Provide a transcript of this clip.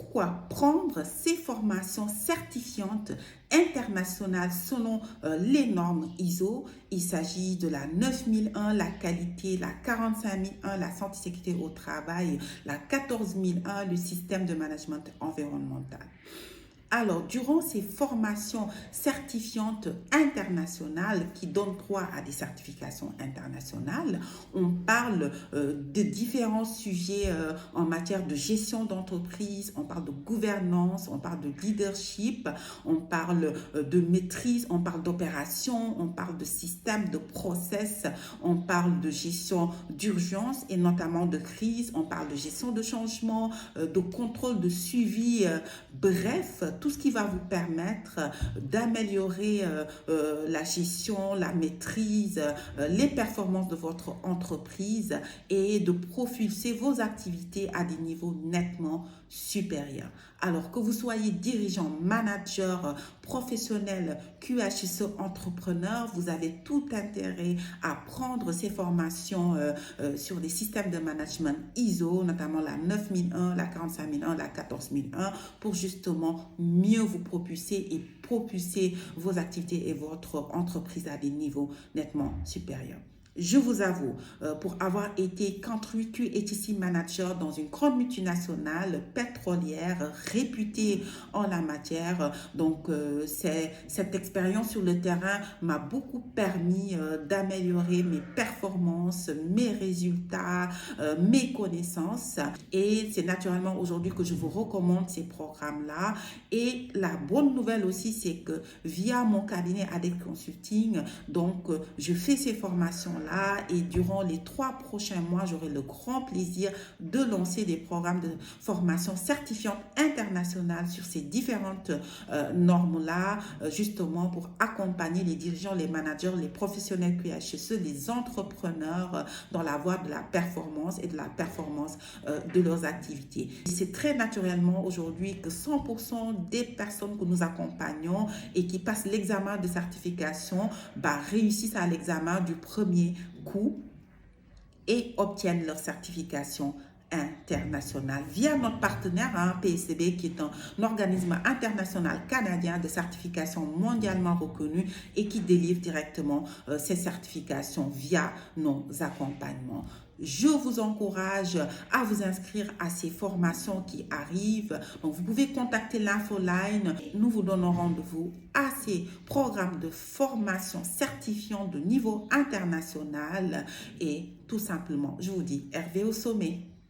pourquoi prendre ces formations certifiantes internationales selon les normes ISO? Il s'agit de la 9001, la qualité, la 45001, la santé sécurité au travail, la 14001, le système de management environnemental. Alors, durant ces formations certifiantes internationales qui donnent droit à des certifications internationales, on parle de différents sujets en matière de gestion d'entreprise, on parle de gouvernance, on parle de leadership, on parle de maîtrise, on parle d'opération, on parle de système, de process, on parle de gestion d'urgence et notamment de crise, on parle de gestion de changement, de contrôle, de suivi, bref, tout ce qui va vous permettre d'améliorer la gestion, la maîtrise, les performances de votre entreprise et de propulser vos activités à des niveaux nettement supérieurs. Alors que vous soyez dirigeant, manager, professionnel, QHSE, entrepreneur, vous avez tout intérêt à prendre ces formations sur les systèmes de management ISO, notamment la 9001, la 45001, la 14001, pour justement mieux vous propulser et propulser vos activités et votre entreprise à des niveaux nettement supérieurs. Je vous avoue, pour avoir été country QHSE manager dans une grande multinationale pétrolière réputée en la matière, donc cette expérience sur le terrain m'a beaucoup permis d'améliorer mes performances, mes résultats, mes connaissances. Et c'est naturellement aujourd'hui que je vous recommande ces programmes-là. Et la bonne nouvelle aussi, c'est que via mon cabinet ADEC Consulting, donc je fais ces formations-là et durant les 3 prochains mois, j'aurai le grand plaisir de lancer des programmes de formation certifiantes internationales sur ces différentes normes-là, justement pour accompagner les dirigeants, les managers, les professionnels QHSE, les entrepreneurs dans la voie de la performance et de la performance de leurs activités. C'est très naturellement aujourd'hui que 100% des personnes que nous accompagnons et qui passent l'examen de certification réussissent à l'examen du premier coup et obtiennent leur certification internationale via notre partenaire PSCB, qui est un organisme international canadien de certification mondialement reconnu et qui délivre directement ces certifications via nos accompagnements. Je vous encourage à vous inscrire à ces formations qui arrivent. Donc, vous pouvez contacter l'infoline. Nous vous donnons rendez-vous à ces programmes de formation certifiants de niveau international. Et tout simplement, je vous dis, Hervé au sommet.